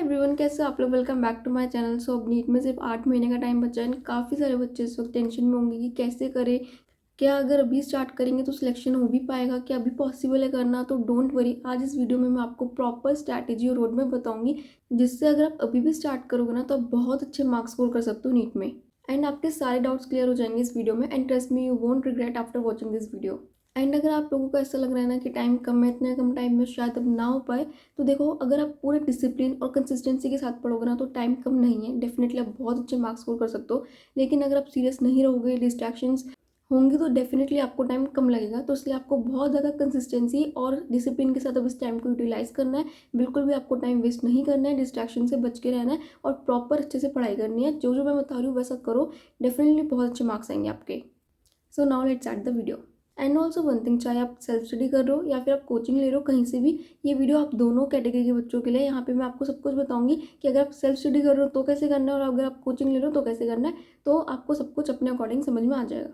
Everyone, कैसे हो आप लोग। Welcome back to my channel. So अब नीट में सिर्फ 8 महीने का टाइम बचा है। काफ़ी सारे बच्चे इस वक्त टेंशन में होंगे कि कैसे करें, क्या अगर अभी स्टार्ट करेंगे तो सिलेक्शन हो भी पाएगा, क्या अभी पॉसिबल है करना। तो डोंट वरी, आज इस वीडियो में मैं आपको प्रॉपर स्ट्रैटेजी और रोड मैप बताऊंगी, जिससे अगर आप अभी भी स्टार्ट करोगे ना तो आप बहुत अच्छे मार्क्स स्कोर कर सकते हो नीट में। एंड आपके सारे डाउट्स क्लियर हो जाएंगे इस वीडियो में। And trust me, you won't regret after watching this video. And अगर आप लोगों को ऐसा लग रहा है ना कि टाइम कम है, इतने कम टाइम में शायद अब ना हो पाए, तो देखो, अगर आप पूरे डिसिप्लिन और कंसिस्टेंसी के साथ पढ़ोगे ना तो टाइम कम नहीं है, डेफिनेटली आप बहुत अच्छे मार्क्स स्कोर कर सकते हो। लेकिन अगर आप सीरियस नहीं रहोगे, डिस्ट्रैक्शंस होंगी, तो डेफिनेटली आपको टाइम कम लगेगा। तो इसलिए आपको बहुत ज़्यादा कंसिस्टेंसी और डिसिप्लिन के साथ अब इस टाइम को यूटिलाइज करना है। बिल्कुल भी आपको टाइम वेस्ट नहीं करना है, डिस्ट्रैक्शन से बच के रहना है और प्रॉपर अच्छे से पढ़ाई करनी है। जो जो मैं बता रही हूँ वैसा करो, डेफिनेटली बहुत अच्छे मार्क्स आएंगे आपके। So now let's start the video. And also one thing, चाहे आप सेल्फ स्टडी कर रहे हो या फिर आप कोचिंग ले रहे हो, कहीं से भी ये वीडियो आप दोनों कैटेगरी के बच्चों के लिए। यहाँ पे मैं आपको सब कुछ बताऊंगी कि अगर आप सेल्फ स्टडी कर रहे हो तो कैसे करना है, और अगर आप कोचिंग ले रहे हो तो कैसे करना है। तो आपको सब कुछ अपने अकॉर्डिंग समझ में आ जाएगा।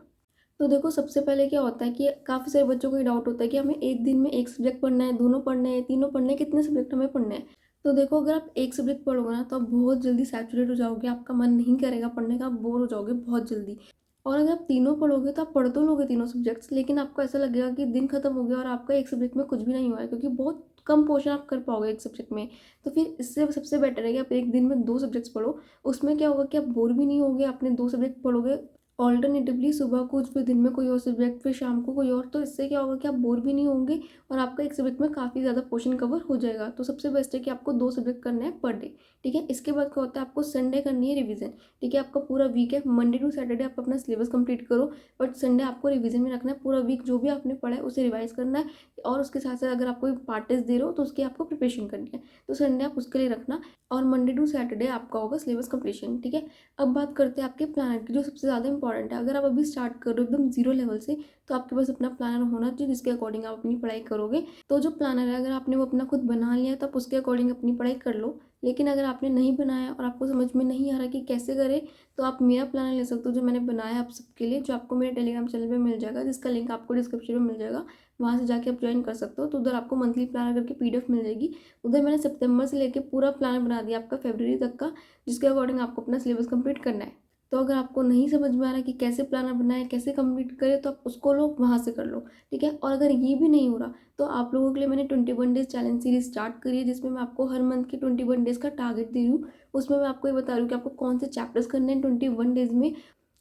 तो देखो, सबसे पहले क्या होता है कि काफ़ी सारे बच्चों को ये डाउट होता है कि हमें एक दिन में एक सब्जेक्ट पढ़ना है, दोनों पढ़ने हैं, तीनों पढ़ने हैं, कितने सब्जेक्ट हमें पढ़ने हैं। तो देखो, अगर आप एक सब्जेक्ट पढ़ोगे ना तो आप बहुत जल्दी सैचुरेट हो जाओगे, आपका मन नहीं करेगा पढ़ने का, आप बोर हो जाओगे बहुत जल्दी। और अगर आप तीनों पढ़ोगे तो आप पढ़ तो लोगे तीनों सब्जेक्ट्स, लेकिन आपको ऐसा लगेगा कि दिन खत्म हो गया और आपका एक सब्जेक्ट में कुछ भी नहीं हुआ है, क्योंकि बहुत कम पोर्शन आप कर पाओगे एक सब्जेक्ट में। तो फिर इससे सबसे बेटर है कि आप एक दिन में दो सब्जेक्ट्स पढ़ो। उसमें क्या होगा कि आप बोर भी नहीं होगे, आपने दो सब्जेक्ट पढ़ोगे ऑल्टरनेटिवली, सुबह कुछ, फिर दिन में कोई और सब्जेक्ट, फिर शाम को कोई और। तो इससे क्या होगा कि आप बोर भी नहीं होंगे और आपका एक सब्जेक्ट में काफ़ी ज़्यादा पोर्शन कवर हो जाएगा। तो सबसे बेस्ट है कि आपको दो सब्जेक्ट करना है पर डे। ठीक है, इसके बाद क्या होता है, आपको संडे करनी है रिवीजन। ठीक है, आपका पूरा वीक है, मंडे टू सैटरडे आप अपना सिलेबस कंप्लीट करो, बट संडे आपको रिवीजन में रखना है। पूरा वीक जो भी आपने पढ़ा है उसे रिवाइज करना है, और उसके साथ साथ अगर आप कोई पार्ट टेस्ट दे रहे हो तो उसकी आपको प्रिपरेशन करनी है। तो संडे आप उसके लिए रखना, और मंडे टू सैटरडे आपका होगा सिलेबस कंप्लीशन। ठीक है, अब बात करते हैं आपके प्लानर की, जो सबसे ज़्यादा इंपॉर्टेंट है। अगर आप अभी स्टार्ट कर रहे हो एकदम जीरो लेवल से, तो आपके पास अपना प्लानर होना चाहिए, जिसके अकॉर्डिंग आप अपनी पढ़ाई करोगे। तो जो प्लानर है, अगर आपने वो अपना खुद बना लिया है तो आप उसके अकॉर्डिंग अपनी पढ़ाई कर लो। लेकिन अगर आपने नहीं बनाया और आपको समझ में नहीं आ रहा कि कैसे करें, तो आप मेरा प्लानर ले सकते हो, जो मैंने बनाया है आप सबके लिए, जो आपको मेरे टेलीग्राम चैनल पे मिल जाएगा, जिसका लिंक आपको डिस्क्रिप्शन में मिल जाएगा। वहाँ से जाके आप ज्वाइन कर सकते हो। तो उधर आपको मंथली प्लानर करके PDF मिल जाएगी। उधर मैंने सितंबर से लेके पूरा प्लान बना दिया आपका फरवरी तक का, जिसके अकॉर्डिंग आपको अपना सिलेबस कंप्लीट करना है। तो अगर आपको नहीं समझ में आ रहा कि कैसे प्लानर बनाए, कैसे कंप्लीट करें, तो आप उसको लो, वहाँ से कर लो। ठीक है, और अगर ये भी नहीं हो रहा तो आप लोगों के लिए मैंने 21 डेज चैलेंज सीरीज स्टार्ट करी है, जिसमें मैं आपको हर मंथ के 21 डेज का टारगेट दे रही हूँ। उसमें मैं आपको ये बता रही हूँ कि आपको कौन से चैप्टर्स करने हैं 21 डेज में,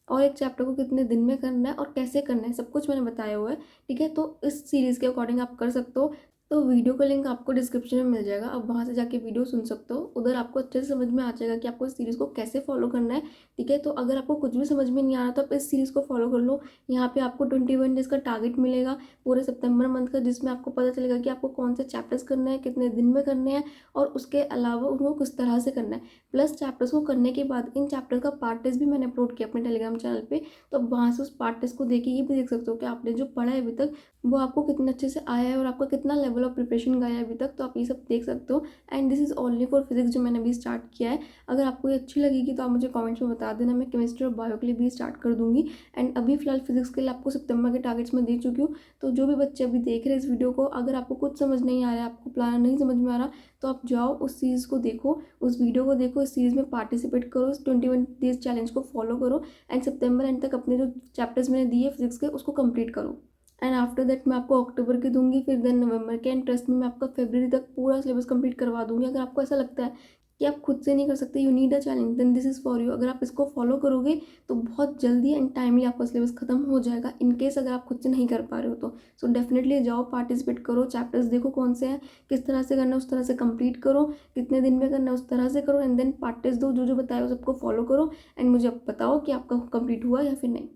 और एक चैप्टर को कितने दिन में करना है और कैसे करना है, सब कुछ मैंने बताया हुआ है। ठीक है, तो इस सीरीज़ के अकॉर्डिंग आप कर सकते हो। तो वीडियो का लिंक आपको डिस्क्रिप्शन में मिल जाएगा, आप वहाँ से जाके वीडियो सुन सकते हो। उधर आपको अच्छे से समझ में आ जाएगा कि आपको इस सीरीज़ को कैसे फॉलो करना है। ठीक है, तो अगर आपको कुछ भी समझ में नहीं आ रहा तो आप इस सीरीज़ को फॉलो कर लो। यहाँ पे आपको 21 डेज़ का टारगेट मिलेगा पूरे सितंबर मंथ का, जिसमें आपको पता चलेगा कि आपको कौन से चैप्टर्स करना है, कितने दिन में करने हैं, और उसके अलावा उनको किस तरह से करना है। प्लस चैप्टर्स को करने के बाद इन चैप्टर का पार्ट टेस्ट भी मैंने अपलोड किया अपने टेलीग्राम चैनल पे। तो आप वहाँ से उस पार्ट टेस्ट को देख ये भी देख सकते हो कि आपने जो पढ़ा है अभी तक वो आपको कितना अच्छे से आया है, और आपका कितना लेवल ऑफ प्रिपरेशन गया है अभी तक। तो आप ये सब देख सकते हो। And this is only for physics, जो मैंने अभी स्टार्ट किया है। अगर आपको ये अच्छी लगेगी तो आप मुझे कमेंट्स में बता देना, मैं केमिस्ट्री और बायो के लिए भी स्टार्ट कर दूंगी। एंड अभी फिलहाल फिजिक्स के लिए आपको सितंबर के टारगेट्स में दे चुकी हूँ। तो जो भी बच्चे अभी देख रहे हैं इस वीडियो को, अगर आपको कुछ समझ नहीं आ रहा है, आपको प्लान नहीं समझ में आ रहा, तो आप जाओ उस चीज़ को देखो, उस वीडियो को देखो, इस सीरीज़ में पार्टिसिपेट करो, इस 21 डेज चैलेंज को फॉलो करो, एंड सितंबर एंड तक अपने जो चैप्टर्स मैंने दिए फिजिक्स के उसको कंप्लीट करो। एंड आफ्टर दैट मैं आपको अक्टूबर के दूंगी, फिर देन नवंबर के, एंड ट्रस्ट में मैं आपका फरवरी तक पूरा सिलेबस कंप्लीट करवा दूंगी। अगर आपको ऐसा लगता है कि आप खुद से नहीं कर सकते, you need a challenge, then this is for you. अगर आप इसको फॉलो करोगे तो बहुत जल्दी एंड टाइमली आपका सिलेबस खत्म हो जाएगा, इनकेस अगर आप खुद से नहीं कर पा रहे हो तो। सो डेफिनेटली जाओ, पार्टिसिपेट करो, चैप्टर्स देखो कौन से हैं, किस तरह से करना है उस तरह से कंप्लीट करो, कितने दिन में करना है उस तरह से करो, एंड देन पार्ट टेस्ट दो, जो जो बताया हो सबको फॉलो करो, एंड मुझे बताओ कि आपका कंप्लीट हुआ या फिर नहीं।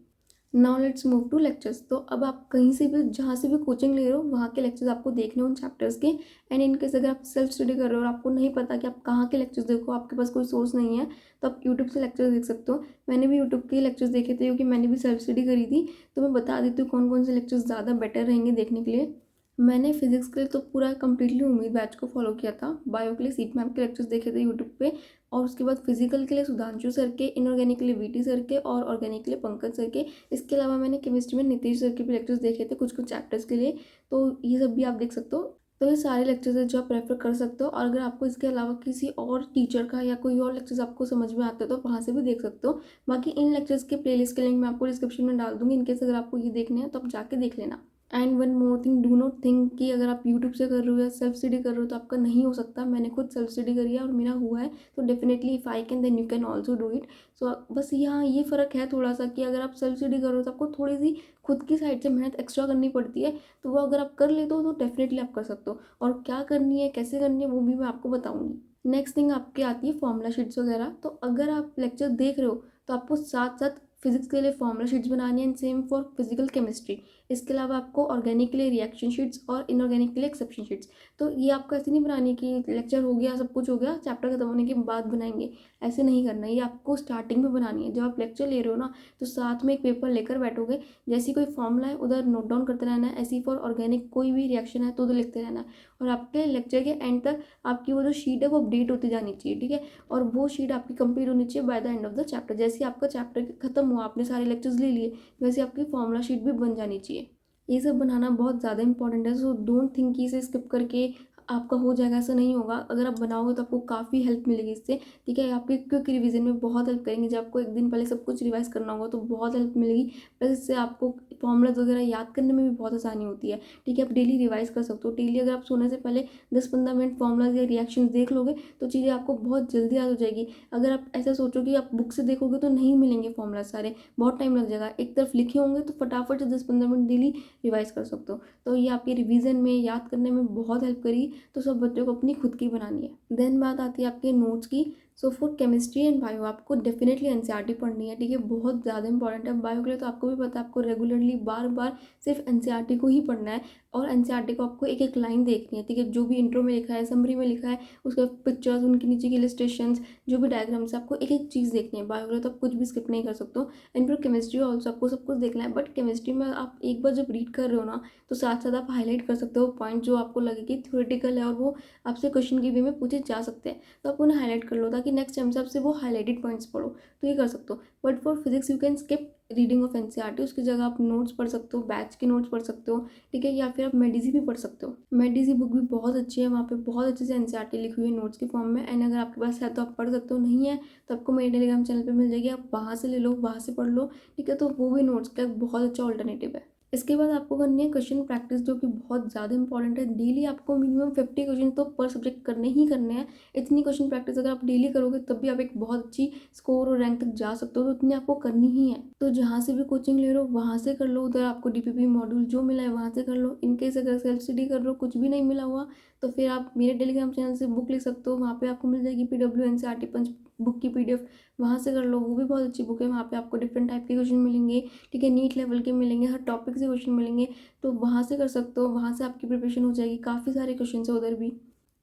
Now let's move to lectures. तो अब आप कहीं से भी, जहाँ से भी कोचिंग ले रहे हो, वहाँ के लेक्चर्स आपको देखने उन चैप्टर्स के। एंड इनकेस अगर आप सेल्फ स्टडी कर रहे हो और आपको नहीं पता कि आप कहाँ के लेक्चर्स देखो, आपके पास कोई सोर्स नहीं है, तो आप यूट्यूब से लेक्चर्स देख सकते हो। मैंने भी यूट्यूब के लेक्चर्स देखे थे, क्योंकि मैंने भी सेल्फ स्टडी करी थी। तो मैं बता देती हूँ कौन कौन से लेक्चर्स ज़्यादा बेटर रहेंगे देखने के लिए। मैंने फिजिक्स के लिए तो पूरा कंप्लीटली उम्मीद बैच को फॉलो किया था। बायो के लिए सीट मैम के लेक्चर्स देखे थे यूट्यूब पे, और उसके बाद फिजिकल के लिए सुधांशु सर के, इनऑर्गेनिक के लिए VT सर के, और ऑर्गेनिक के लिए पंकज सर के। इसके अलावा मैंने केमिस्ट्री में नीतीश सर के भी लेक्चर्स देखे थे कुछ कुछ चैप्टर्स के लिए। तो ये सब भी आप देख सकते हो। तो ये सारे लेक्चर्स हैं जो आप प्रेफर कर सकते हो, और अगर आपको इसके अलावा किसी और टीचर का या कोई और लेक्चर्स आपको समझ में आते हो तो वहाँ से भी देख सकते हो। बाकी इन लेक्चर्स के प्लेलिस्ट के लिंक मैं आपको डिस्क्रिप्शन में डाल दूँगी, इनकेस अगर आपको ये देखने हैं तो आप जाके देख लेना। And one more thing, do not think कि अगर आप यूट्यूब से कर रहे हो या सेल्फ स्टडी कर रहे हो तो आपका नहीं हो सकता। मैंने खुद सेल्फ स्टडी करी है और मेरा हुआ है, तो definitely if I can then you can also do it. So बस यहाँ ये फ़र्क है थोड़ा सा कि अगर आप सेल्फ स्टडी कर रहे हो तो आपको थोड़ी सी खुद की साइड से मेहनत एक्स्ट्रा करनी पड़ती है, तो वो अगर आप कर लेते हो तो डेफिनेटली आप कर सकते हो। और क्या करनी है, कैसे करनी है, वो भी मैं आपको बताऊँगी। नेक्स्ट थिंग आपकी आती है फॉर्मूला शीट्स वगैरह। तो अगर आप लेक्चर देख रहे हो तो आपको साथ साथ फिजिक्स के लिए फॉर्मूला शीट्स बनानी है, and same for physical chemistry. इसके अलावा आपको ऑर्गेनिक के लिए रिएक्शन शीट्स और इनऑर्गेनिक के लिए एक्सेप्शन शीट्स। तो ये आपको ऐसे नहीं बनानी कि लेक्चर हो गया, सब कुछ हो गया, चैप्टर खत्म होने के बाद बनाएंगे, ऐसे नहीं करना। ये आपको स्टार्टिंग में बनानी है। जब आप लेक्चर ले रहे हो ना, तो साथ में एक पेपर लेकर बैठोगे, जैसी कोई फॉर्मूला है उधर नोट डाउन करते रहना है, ऐसी फॉर ऑर्गेनिक कोई भी रिएक्शन है तो उधर लिखते रहना है। और आपके लेक्चर के एंड तक आपकी वो जो शीट है वो अपडेट होती जानी चाहिए, ठीक है। और वो शीट आपकी कंप्लीट होनी चाहिए by the end of the chapter. जैसे आपका चैप्टर खत्म हुआ, आपने सारे लेक्चर्स ले लिए, वैसे आपकी फॉर्मूला शीट भी बन जानी चाहिए। ये सब बनाना बहुत ज़्यादा इंपॉर्टेंट है, सो डोंट थिंक कि इसे स्किप करके आपका हो जाएगा, ऐसा नहीं होगा। अगर आप बनाओगे तो आपको काफ़ी हेल्प मिलेगी इससे, ठीक है। आपके क्विक रिवीजन में बहुत हेल्प करेंगे। जब आपको एक दिन पहले सब कुछ रिवाइज करना होगा तो बहुत हेल्प मिलेगी। प्लस इससे आपको फॉर्मूलाज वगैरह याद करने में भी बहुत आसानी होती है, ठीक है। आप डेली रिवाइज कर सकते हो। डेली अगर आप सोने से पहले 10-15 मिनट फॉर्मूलाज या रिएक्शन देख लोगे तो चीज़ें आपको बहुत जल्दी याद हो जाएगी। अगर आप ऐसा सोचो कि आप बुक से देखोगे तो नहीं मिलेंगे फॉर्मूला सारे, बहुत टाइम लग जाएगा। एक तरफ लिखे होंगे तो फटाफट से 10-15 मिनट डेली रिवाइज कर सकते हो। तो ये आपके रिवीजन में, याद करने में बहुत हेल्प करेगी। तो सब बच्चों को अपनी खुद की बनानी है। देन बात आती है आपके नोट्स की। So for chemistry and bio आपको डेफिनेटली एनसीईआरटी पढ़नी है, ठीक है। बहुत ज़्यादा इंपॉर्टेंट है। बायो के लिए तो आपको भी पता है, आपको रेगुलरली बार बार सिर्फ एनसीईआरटी को ही पढ़ना है। और एनसीईआरटी को आपको एक एक लाइन देखनी है, ठीक है। जो भी इंट्रो में लिखा है, समरी में लिखा है, उसके पिक्चर्स, उनके नीचे की इलस्ट्रेशंस, जो भी डायग्राम्स है, आपको एक एक चीज़ देखनी है। बायो के लिए तो आप कुछ भी स्किप नहीं कर सकते हो। एंड फिर केमिस्ट्री ऑल्सो आपको सब कुछ देखना है। बट केमिस्ट्री में आप एक बार जब रीड कर रहे हो ना, तो साथ साथ आप हाईलाइट कर सकते हो पॉइंट जो आपको लगे कि थ्योरेटिकल है और वो आपसे क्वेश्चन की वे में पूछे जा सकते हैं। तो आप उन्हें हाईलाइट कर लो ताकि नेक्स्ट टाइम से आपसे वो हाईलाइटेड पॉइंट्स पढ़ो। तो ये कर सकते हो। But for physics you can skip reading of NCERT. उसकी जगह आप नोट्स पढ़ सकते हो, बैच के नोट्स पढ़ सकते हो, ठीक है। या फिर आप मेडिसी भी पढ़ सकते हो। मेडिसी बुक भी बहुत अच्छी है, वहाँ पे बहुत अच्छे से एनसीईआरटी लिखी हुई है नोट्स के फॉर्म में। एंड अगर आपके पास है तो आप पढ़ सकते हो, नहीं है तो आपको मेरे टेलीग्राम चैनल पे मिल जाएगी, आप वहाँ से ले लो, वहाँ से पढ़ लो, ठीक है। तो वो भी नोट्स का एक बहुत अच्छा ऑल्टरनेटिव है। इसके बाद आपको करनी है क्वेश्चन प्रैक्टिस, जो कि बहुत ज़्यादा इंपॉर्टेंट है। डेली आपको मिनिमम 50 क्वेश्चन तो पर सब्जेक्ट करने ही करने हैं। इतनी क्वेश्चन प्रैक्टिस अगर आप डेली करोगे तब भी आप एक बहुत अच्छी स्कोर और रैंक तक जा सकते हो। तो इतनी आपको करनी ही है। तो जहाँ से भी कोचिंग ले रहे हो वहाँ से कर लो। उधर आपको डीपीपी मॉड्यूल जो मिला है वहाँ से कर लो। इनकेस अगर सेल्फ स्टडी कर रहे हो, कुछ भी नहीं मिला हुआ, तो फिर आप मेरे टेलीग्राम चैनल से बुक लिख सकते हो। वहाँ पे आपको मिल जाएगी PW एनसीईआरटी पंच बुक की PDF, वहाँ से कर लो। वो भी बहुत अच्छी बुक है। वहाँ पे आपको डिफरेंट टाइप के क्वेश्चन मिलेंगे, ठीक है। नीट लेवल के मिलेंगे, हर टॉपिक से क्वेश्चन मिलेंगे। तो वहाँ से कर सकते हो, वहाँ से आपकी प्रिपरेशन हो जाएगी। काफ़ी सारे क्वेश्चन है उधर भी।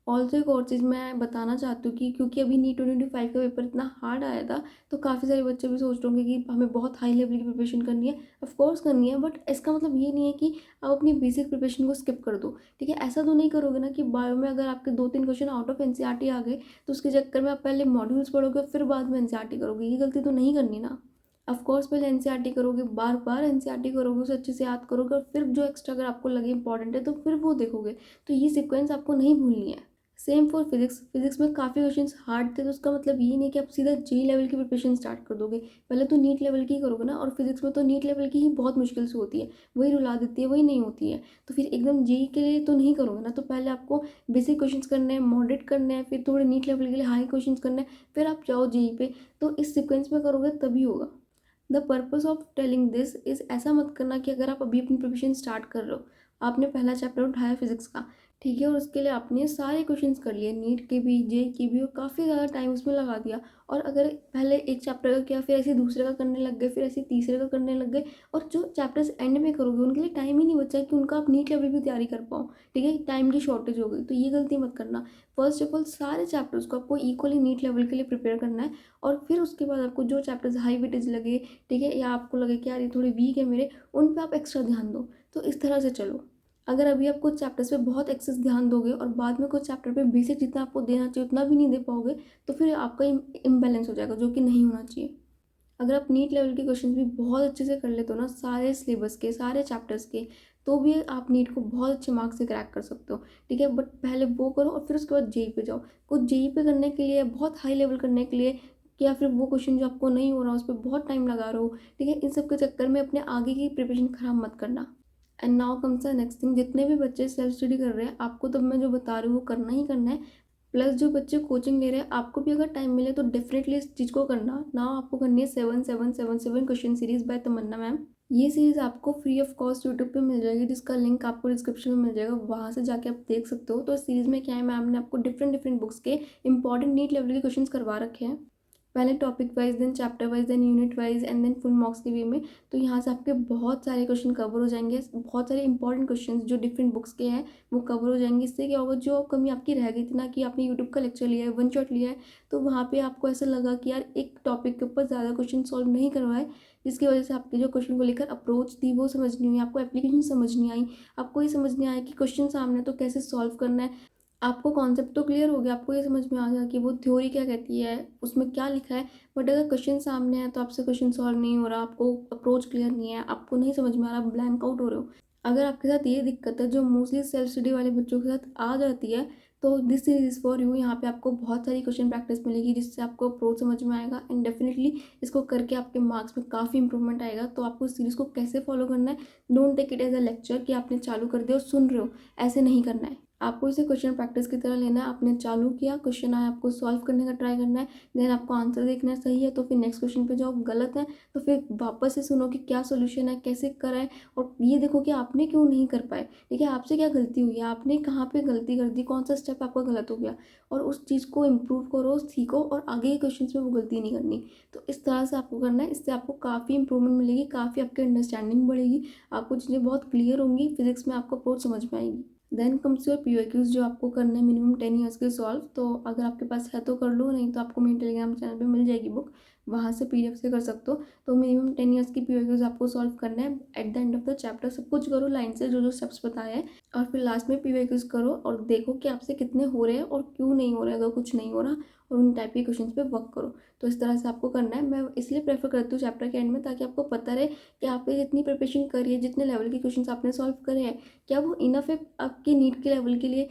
ऑल्सो एक और चीज़ मैं बताना चाहती हूँ कि क्योंकि अभी नीट 2025 का पेपर इतना हार्ड आया था, तो काफ़ी सारे बच्चे भी सोच रहे होंगे कि हमें बहुत हाई लेवल की प्रिपरेशन करनी है। ऑफ कोर्स करनी है, बट इसका मतलब ये नहीं है कि आप अपनी बेसिक प्रिपरेशन को स्किप कर दो, ठीक है। ऐसा तो नहीं करोगे ना कि बायो में अगर आपके 2-3 क्वेश्चन आउट ऑफ एनसीईआरटी आ गए तो उसके चक्कर में आप पहले मॉड्यूल्स पढ़ोगे फिर बाद में एनसीईआरटी करोगे। ये गलती तो नहीं करनी ना। ऑफ कोर्स पहले एनसीईआरटी करोगे, बार बार एनसीईआरटी करोगे, उसे अच्छे से याद करोगे, और फिर जो एक्स्ट्रा अगर आपको लगे इंपॉर्टेंट है तो फिर वो देखोगे। तो ये सीक्वेंस आपको नहीं भूलनी है। Same for physics. फिजिक्स में काफ़ी क्वेश्चंस हार्ड थे, तो उसका मतलब ये नहीं कि आप सीधा जी लेवल की प्रिपरेशन स्टार्ट कर दोगे। पहले तो नीट लेवल की करोगे ना, और फिजिक्स में तो नीट लेवल की ही बहुत मुश्किल से होती है, वही रुला देती है, वही नहीं होती है। तो फिर एकदम जी के लिए तो नहीं करोगे ना। तो पहले आपको बेसिक क्वेश्चंस करने हैं, मॉडरेट करने हैं, फिर थोड़े नीट लेवल के लिए हाई क्वेश्चंस करने हैं, फिर आप जाओ जी पे। तो इस सिक्वेंस में करोगे तभी होगा। The purpose of telling this is, ऐसा मत करना कि अगर आप अभी अपनी प्रिपरेशन स्टार्ट कर रहे हो, आपने पहला चैप्टर उठाया फिजिक्स का, ठीक है, और उसके लिए आपने सारे क्वेश्चंस कर लिए, नीट के भी, जे की भी, और काफ़ी ज़्यादा टाइम उसमें लगा दिया। और अगर पहले एक चैप्टर का किया, फिर ऐसे दूसरे का करने लग गए, फिर ऐसे तीसरे का करने लग गए, और जो चैप्टर्स एंड में करोगे उनके लिए टाइम ही नहीं बचा कि उनका आप नीट लेवल भी तैयारी कर पाओ, ठीक है। टाइम की शॉर्टेज हो गई। तो ये गलती मत करना। फर्स्ट ऑफ ऑल सारे चैप्टर्स को आपको इक्वली नीट लेवल के लिए प्रिपेयर करना है, और फिर उसके बाद आपको जो चैप्टर्स हाई वेटेज लगे, ठीक है, या आपको लगे कि यार ये थोड़े वीक है मेरे, उन पे आप एक्स्ट्रा ध्यान दो। तो इस तरह से चलो। अगर अभी आप कुछ चैप्टर्स पे बहुत एक्सेस ध्यान दोगे और बाद में कुछ चैप्टर पे बेसिक जितना आपको देना चाहिए उतना भी नहीं दे पाओगे, तो फिर आपका इम्बैलेंस हो जाएगा, जो कि नहीं होना चाहिए। अगर आप नीट लेवल के क्वेश्चन भी बहुत अच्छे से कर लेते हो ना, सारे सिलेबस के, सारे चैप्टर्स के, तो भी आप नीट को बहुत अच्छे मार्क्स से क्रैक कर सकते हो, ठीक है। बट पहले वो करो और फिर उसके बाद जेई पे जाओ। कुछ जेई पे करने के लिए, बहुत हाई लेवल करने के लिए, या फिर वो क्वेश्चन जो आपको नहीं हो रहा उस पर बहुत टाइम लगा रहे हो, ठीक है, इन सब के चक्कर में अपने आगे की प्रिपरेशन खराब मत करना। And now comes the next thing, जितने भी बच्चे सेल्फ स्टडी कर रहे हैं आपको तो मैं जो बता रही हूँ वो करना ही करना है। प्लस जो बच्चे कोचिंग ले रहे हैं आपको भी अगर टाइम मिले तो डेफिनेटली इस चीज़ को करना। नाउ आपको करनी है 7 क्वेश्चन सीरीज बाय तमन्ना मैम। ये सीरीज़ आपको फ्री ऑफ कॉस्ट यूट्यूब पे मिल जाएगी, जिसका लिंक आपको डिस्क्रिप्शन में मिल जाएगा, वहाँ से जाके आप देख सकते हो। तो इस सीरीज़ में क्या है, मैम ने आपको डिफरेंट डिफरेंट बुक्स के इंपॉर्टेंट नीट लेवल के क्वेश्चन करवा रखे हैं, पहले topic wise, then chapter wise, then unit wise, and then full marks के वे में। तो यहाँ से आपके बहुत सारे क्वेश्चन कवर हो जाएंगे, बहुत सारे इंपॉर्टेंट क्वेश्चन जो डिफरेंट बुक्स के हैं वो कवर हो जाएंगे। इससे क्या होगा, जो कमी आपकी रह गई थी ना कि आपने यूट्यूब का लेक्चर लिया है, वन शॉट लिया है, तो वहाँ पे आपको ऐसा लगा कि यार एक टॉपिक के ऊपर ज़्यादा क्वेश्चन सॉल्व नहीं करवाए, जिसकी वजह से आपके जो क्वेश्चन को लेकर अप्रोच थी वो समझ नहीं हुई, आपको एप्लीकेशन समझ नहीं आई, आपको ये समझ नहीं आया कि क्वेश्चन सामने तो कैसे सॉल्व करना है। आपको कॉन्सेप्ट तो क्लियर हो गया, आपको ये समझ में आ गया कि वो थ्योरी क्या कहती है, उसमें क्या लिखा है, बट अगर क्वेश्चन सामने है तो आपसे क्वेश्चन सॉल्व नहीं हो रहा, आपको अप्रोच क्लियर नहीं है, आपको नहीं समझ में आ रहा, ब्लैंक आउट हो रहे हो। अगर आपके साथ ये दिक्कत है जो मोस्टली सेल्फ स्टडी वाले बच्चों के साथ आ जाती है, तो दिस सीरीज फॉर यू। यहाँ पे आपको बहुत सारी क्वेश्चन प्रैक्टिस मिलेगी जिससे आपको अप्रोच समझ में आएगा, एंड डेफिनेटली इसको करके आपके मार्क्स में काफ़ी इंप्रूवमेंट आएगा। तो आपको इस सीरीज़ को कैसे फॉलो करना है, don't take it as a lecture कि आपने चालू कर दिया और सुन रहे हो, ऐसे नहीं करना है। आपको इसे क्वेश्चन प्रैक्टिस की तरह लेना है। आपने चालू किया, क्वेश्चन आया, आपको सॉल्व करने का ट्राई करना है, देन आपको आंसर देखना है, सही है तो फिर नेक्स्ट क्वेश्चन पे जाओ, गलत है तो फिर वापस से सुनो कि क्या सोल्यूशन है, कैसे करा है, और ये देखो कि आपने क्यों नहीं कर पाए, ठीक है, आपसे क्या गलती हुई है, आपने कहाँ पे गलती कर दी, कौन सा स्टेप आपका गलत हो गया, और उस चीज़ को इम्प्रूव करो, सीखो, और आगे के क्वेश्चन में वो गलती नहीं करनी। तो इस तरह से आपको करना है, इससे आपको काफ़ी इंप्रूवमेंट मिलेगी, काफ़ी आपकी अंडरस्टैंडिंग बढ़ेगी, आपको चीज़ें बहुत क्लियर होंगी, फिजिक्स में आपको अप्रोच समझ में आएगी। देन कम्स योर पीओक्यूज जो आपको करने हैं मिनिमम 10 ईयर्स के सॉल्व। तो अगर आपके पास है तो कर लो, नहीं तो आपको मेरे टेलीग्राम चैनल पे मिल जाएगी बुक, वहाँ से पीडीएफ से कर सकते हो। तो मिनिमम 10 ईयर्स की पीओक्यूज आपको सॉल्व करना है at the end of the chapter. सब कुछ करो लाइन से, जो जो स्टेप्स बताए हैं, और फिर लास्ट में पीओक्यूज करो और देखो कि आपसे कितने हो रहे हैं और क्यों नहीं हो रहे। अगर कुछ नहीं हो रहा और उन टाइप के क्वेश्चन पे वर्क करो। तो इस तरह से आपको करना है। मैं इसलिए प्रेफर करती हूँ चैप्टर के एंड में, ताकि आपको पता रहे कि आपने जितनी प्रिपरेशन करी है, जितने लेवल के क्वेश्चन आपने सॉल्व करे हैं, क्या वो इनफ है आपके नीट के लेवल के लिए।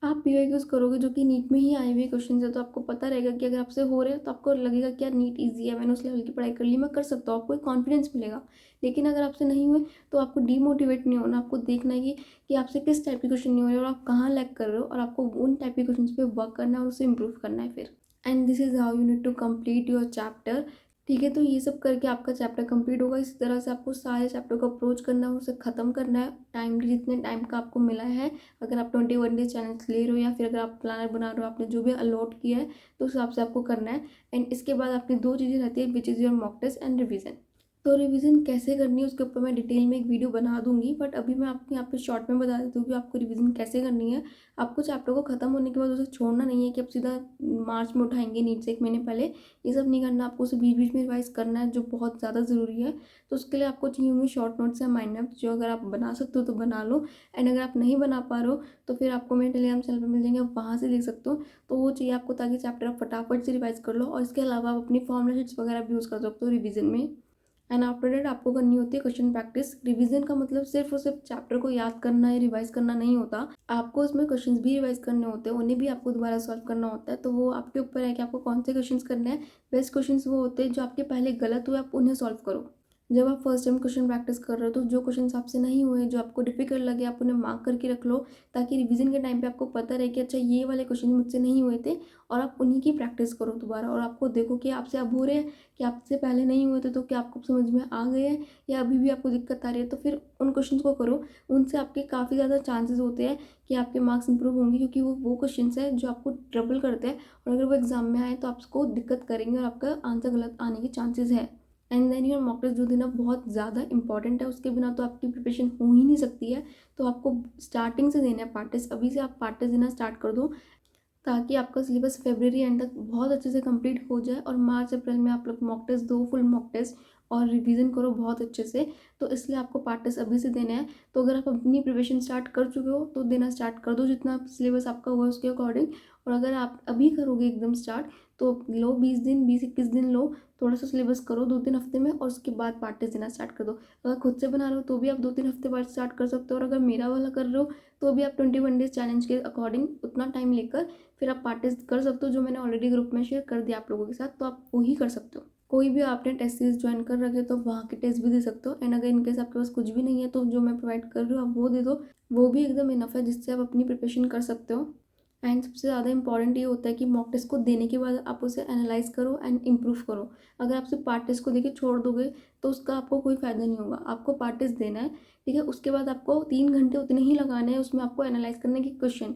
आप पीओक्यूज करोगे जो कि नीट में ही आए हुए क्वेश्चन है, तो आपको पता रहेगा कि अगर आपसे हो रहे हैं तो आपको लगेगा कि यार नीट ईजी है, मैंने उस लेवल की पढ़ाई कर ली, मैं कर सकता हूँ, आपको एक कॉन्फिडेंस मिलेगा। लेकिन अगर आपसे नहीं हुए तो आपको डीमोटिवेट नहीं होना, आपको देखना है कि आपसे किस टाइप के क्वेश्चन नहीं हो रहे और आप कहाँ लैग कर रहे हो, और आपको उन टाइप के क्वेश्चन पे वर्क करना है और उसे इम्प्रूव करना है फिर। And this is how you need to complete your chapter, ठीक है। तो ये सब करके आपका चैप्टर कंप्लीट होगा। इसी तरह से आपको सारे चैप्टर को अप्रोच करना है, उसे ख़त्म करना है टाइमली, जितने टाइम का आपको मिला है। अगर आप 21 डेज चैलेंज ले रहे हो या फिर अगर आप प्लानर बना रहे हो, आपने जो भी अलॉट किया है तो उस हिसाब से आपको करना है। एंड इसके बाद आपकी दो चीज़ें रहती है, which is your mock test and revision. तो रिवीजन कैसे करनी है उसके ऊपर मैं डिटेल में एक वीडियो बना दूंगी, बट अभी मैं आपको यहाँ पे शॉर्ट में बता देती हूँ कि आपको रिवीजन कैसे करनी है। आपको चैप्टर को खत्म होने के बाद उसे छोड़ना नहीं है कि आप सीधा मार्च में उठाएंगे नीट से एक महीने पहले, ये सब नहीं करना। आपको उसे बीच बीच में रिवाइज करना है, जो बहुत ज़्यादा ज़रूरी है। तो उसके लिए आपको चाहिए होंगे शॉर्ट नोट्स या माइंड मैप्स, जो अगर आप बना सकते हो तो बना लो, एंड अगर आप नहीं बना पा रहे हो तो फिर आपको मेरे टेलीग्राम चैनल पर मिल जाएंगे, आप वहाँ से देख सकते हो। तो वो चाहिए आपको, ताकि चैप्टर आप फटाफट से रिवाइज कर लो, और इसके अलावा आप अपनी फॉर्मुला शीट्स वगैरह भी यूज़ कर सकते हो रिविजन में। एंड आफ्टर डेट आपको करनी होती है क्वेश्चन प्रैक्टिस। रिवीजन का मतलब सिर्फ और सिर्फ चैप्टर को याद करना या रिवाइज करना नहीं होता, आपको उसमें क्वेश्चंस भी रिवाइज करने होते हैं, उन्हें भी आपको दोबारा सॉल्व करना होता है। तो वो आपके ऊपर है कि आपको कौन से क्वेश्चंस करने हैं। बेस्ट क्वेश्चंस वो होते हैं जो आपके पहले गलत हुए, आप उन्हें सॉल्व करो। जब आप फर्स्ट टाइम क्वेश्चन प्रैक्टिस कर रहे हो तो जो क्वेश्चन आपसे नहीं हुए, जो आपको डिफिकल्ट लगे, आप उन्हें मार्क करके रख लो, ताकि रिवीजन के टाइम पे आपको पता रहे कि अच्छा ये वाले क्वेश्चन मुझसे नहीं हुए थे, और आप उन्हीं की प्रैक्टिस करो दोबारा। और आपको देखो कि आपसे अब हो रहे हैं, कि आपसे पहले नहीं हुए थे, तो क्या आपको समझ में आ गए हैं या अभी भी आपको दिक्कत आ रही है। तो फिर उन क्वेश्चन को करो, उनसे आपके काफ़ी ज़्यादा चांसेस होते हैं कि आपके मार्क्स इंप्रूव होंगे, क्योंकि वो क्वेश्चन हैं जो आपको ट्रबल करते हैं, और अगर वो एग्जाम में आए तो आपको दिक्कत करेंगे और आपका आंसर गलत आने के चांसेस है। And then your mock test जो देना बहुत ज़्यादा इंपॉर्टेंट है, उसके बिना तो आपकी प्रिपरेशन हो ही नहीं सकती है। तो आपको स्टार्टिंग से देना है पार्ट टेस्ट, अभी से आप पार्ट टेस्ट देना स्टार्ट कर दो, ताकि आपका सिलेबस फरवरी एंड तक बहुत अच्छे से कंप्लीट हो जाए, और मार्च अप्रैल में आप लोग मॉक टेस्ट दो, फुल मॉक टेस्ट, और रिवीजन करो बहुत अच्छे से। तो इसलिए आपको पार्ट टेस्ट अभी से देना है। तो अगर आप अपनी प्रिपरेशन स्टार्ट कर चुके हो तो देना स्टार्ट कर दो, जितना सिलेबस आपका हुआ उसके अकॉर्डिंग। और अगर आप अभी करोगे एकदम स्टार्ट तो लो 20 दिन, 20-21 दिन लो, थोड़ा सा सिलेबस करो 2-3 हफ्ते में, और उसके बाद पार्ट टेस्ट देना स्टार्ट कर दो। अगर खुद से बना रहे हो तो भी आप 2-3 हफ्ते बाद स्टार्ट कर सकते हो, और अगर मेरा वाला कर रहे हो तो भी आप 21 डेज चैलेंज के अकॉर्डिंग उतना टाइम लेकर फिर आप पार्ट टेस्ट कर सकते हो, जो मैंने ऑलरेडी ग्रुप में शेयर कर दिया आप लोगों के साथ। तो आप वही कर सकते हो। कोई भी आपने टेस्ट सीरीज ज्वाइन कर रखे तो वहाँ के टेस्ट भी दे सकते हो। एंड अगर इनकेस आपके पास कुछ भी नहीं है तो जो मैं प्रोवाइड कर रही हूँ आप वो दे दो, वो भी एकदम इनफ है, जिससे आप अपनी प्रिपरेशन कर सकते हो। एंड सबसे ज़्यादा इंपॉर्टेंट ये होता है कि मॉक टेस्ट को देने के बाद आप उसे एनालाइज करो एंड इम्प्रूव करो। अगर आप सिर्फ पार्ट टेस्ट को देके छोड़ दोगे तो उसका आपको कोई फ़ायदा नहीं होगा। आपको पार्ट टेस्ट देना है, ठीक है, उसके बाद आपको 3 घंटे उतने ही लगाने हैं उसमें आपको एनालाइज करने की क्वेश्चन,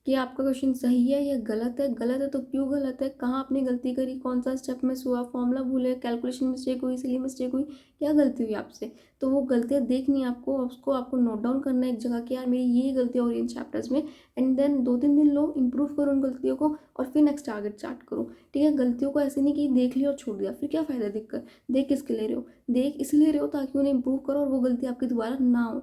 कि आपका क्वेश्चन सही है या गलत है। गलत है तो क्यों गलत है, कहाँ आपने गलती करी, कौन सा स्टेप मिस हुआ, फॉर्मूला भूले, कैलकुलेशन मिस्टेक हुई, सिली मिस्टेक हुई, क्या गलती हुई आपसे। तो वो गलतियाँ देखनी है आपको, उसको आपको नोट डाउन करना है एक जगह कि यार मेरी ये गलतियाँ हो रही इन चैप्टर्स में। एंड देन 2-3 दिन लो, इंप्रूव करो उन गलतियों को, और फिर नेक्स्ट टारगेट स्टार्ट करो। ठीक है, गलतियों को ऐसे नहीं कि देख लिया और छोड़ दिया, फिर क्या फ़ायदा देख कर। देख किसके ले रहे हो, देख इसलिए रहे हो ताकि उन्हें इंप्रूव करो और वो गलती आपकी दोबारा ना हो।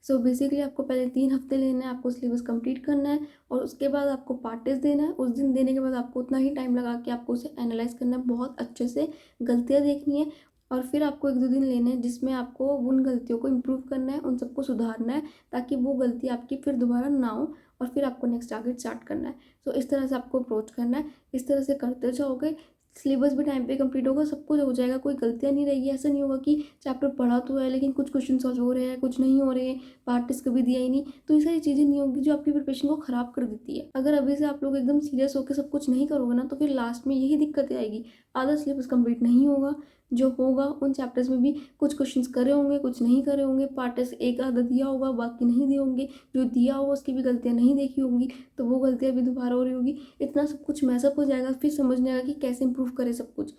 सो बेसिकली आपको पहले 3 हफ्ते लेना है, आपको सिलेबस कंप्लीट करना है, और उसके बाद आपको पार्ट टेस्ट देना है। उस दिन देने के बाद आपको उतना ही टाइम लगा कि आपको उसे एनालाइज करना है बहुत अच्छे से, गलतियाँ देखनी है, और फिर आपको 1-2 दिन लेने हैं जिसमें आपको उन गलतियों को इम्प्रूव करना है, उन सबको सुधारना है, ताकि वो गलती आपकी फिर दोबारा ना हो, और फिर आपको नेक्स्ट टारगेट स्टार्ट करना है। सो इस तरह से आपको अप्रोच करना है। इस तरह से करते जाओगे, सिलेबस भी टाइम पे कंप्लीट होगा, सब कुछ हो जाएगा, कोई गलतियाँ नहीं रहेगी। ऐसा नहीं होगा कि चैप्टर पढ़ा तो है लेकिन कुछ क्वेश्चन सॉल्व हो रहे हैं, कुछ नहीं हो रहे हैं, पार्ट टेस्ट कभी दिया ही नहीं। तो ये सारी चीज़ें नहीं होंगी जो आपकी प्रिपरेशन को ख़राब कर देती है। अगर अभी से आप लोग एकदम सीरियस होकर सब कुछ नहीं करोगे ना, तो फिर लास्ट में यही दिक्कतें आएगी, आधा सिलेबस कंप्लीट नहीं होगा। जो होगा उन चैप्टर्स में भी कुछ क्वेश्चंस करे होंगे, कुछ नहीं करे होंगे, पार्ट टेस्ट एक आधा दिया होगा, बाकी नहीं दिए होंगे, जो दिया होगा उसकी भी गलतियाँ नहीं देखी होंगी, तो वो गलतियाँ भी दोबारा हो रही होगी। इतना सब कुछ मैसअप हो जाएगा, फिर समझ नहीं आएगा कि कैसे इंप्रूव करें सब कुछ।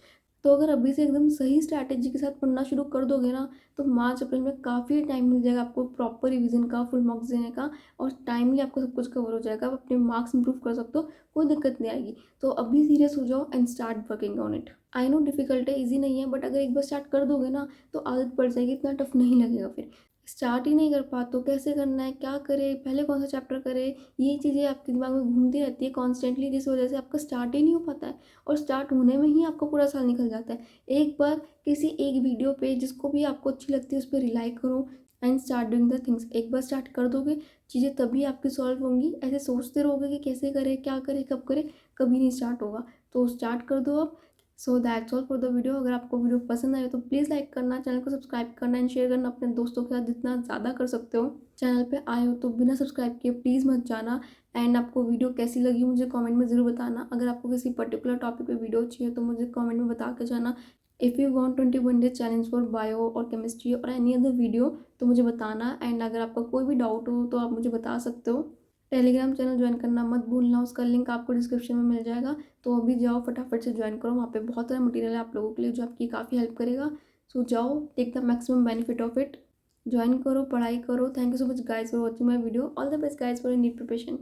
तो अगर अभी से एकदम सही स्ट्रैटेजी के साथ पढ़ना शुरू कर दोगे ना, तो मार्च अप्रैल में काफ़ी टाइम मिल जाएगा आपको प्रॉपर रिवीजन का, फुल मार्क्स देने का, और टाइमली आपको सब कुछ कवर हो जाएगा। आप अपने मार्क्स इंप्रूव कर सकते हो, कोई दिक्कत नहीं आएगी। तो अभी सीरियस हो जाओ and start working on it. I know difficult है, ईजी नहीं है, बट अगर एक बार स्टार्ट कर दोगे ना तो आदत पड़ जाएगी, इतना टफ नहीं लगेगा। फिर स्टार्ट ही नहीं कर पाते तो कैसे करना है, क्या करें, पहले कौन सा चैप्टर करें, ये चीज़ें आपके दिमाग में घूमती रहती है कॉन्स्टेंटली, जिस वजह से आपका स्टार्ट ही नहीं हो पाता है, और स्टार्ट होने में ही आपका पूरा साल निकल जाता है। एक बार किसी एक वीडियो पे जिसको भी आपको अच्छी लगती है उस पर रिलाई करो and start doing the things. एक बार स्टार्ट कर दोगे चीज़ें तभी आपकी सॉल्व होंगी। ऐसे सोचते रहोगे कि कैसे करें, क्या करें, कब करें, कभी नहीं स्टार्ट होगा। तो स्टार्ट कर दो अब। So that's all for the video. अगर आपको वीडियो पसंद आए तो प्लीज़ लाइक करना, चैनल को सब्सक्राइब करना एंड शेयर करना अपने दोस्तों के साथ जितना ज़्यादा कर सकते हो। चैनल पे आए हो तो बिना सब्सक्राइब किए प्लीज़ मत जाना। एंड आपको वीडियो कैसी लगी मुझे कमेंट में ज़रूर बताना। अगर आपको किसी पर्टिकुलर टॉपिक पे वीडियो चाहिए तो मुझे कमेंट में बता के जाना। If you want 21 days challenge for bio और केमिस्ट्री और एनी अदर वीडियो तो मुझे बताना। एंड अगर आपका कोई भी डाउट हो तो आप मुझे बता सकते हो। टेलीग्राम चैनल ज्वाइन करना मत भूलना, उसका लिंक आपको डिस्क्रिप्शन में मिल जाएगा। तो अभी जाओ फटाफट से ज्वाइन करो, वहाँ पे बहुत सारा मटेरियल है आप लोगों के लिए जो आपकी काफ़ी हेल्प करेगा। सो जाओ, take the maximum benefit of it, join करो, पढ़ाई करो। Thank you so much guys for watching my video. All the best guys for NEET preparation.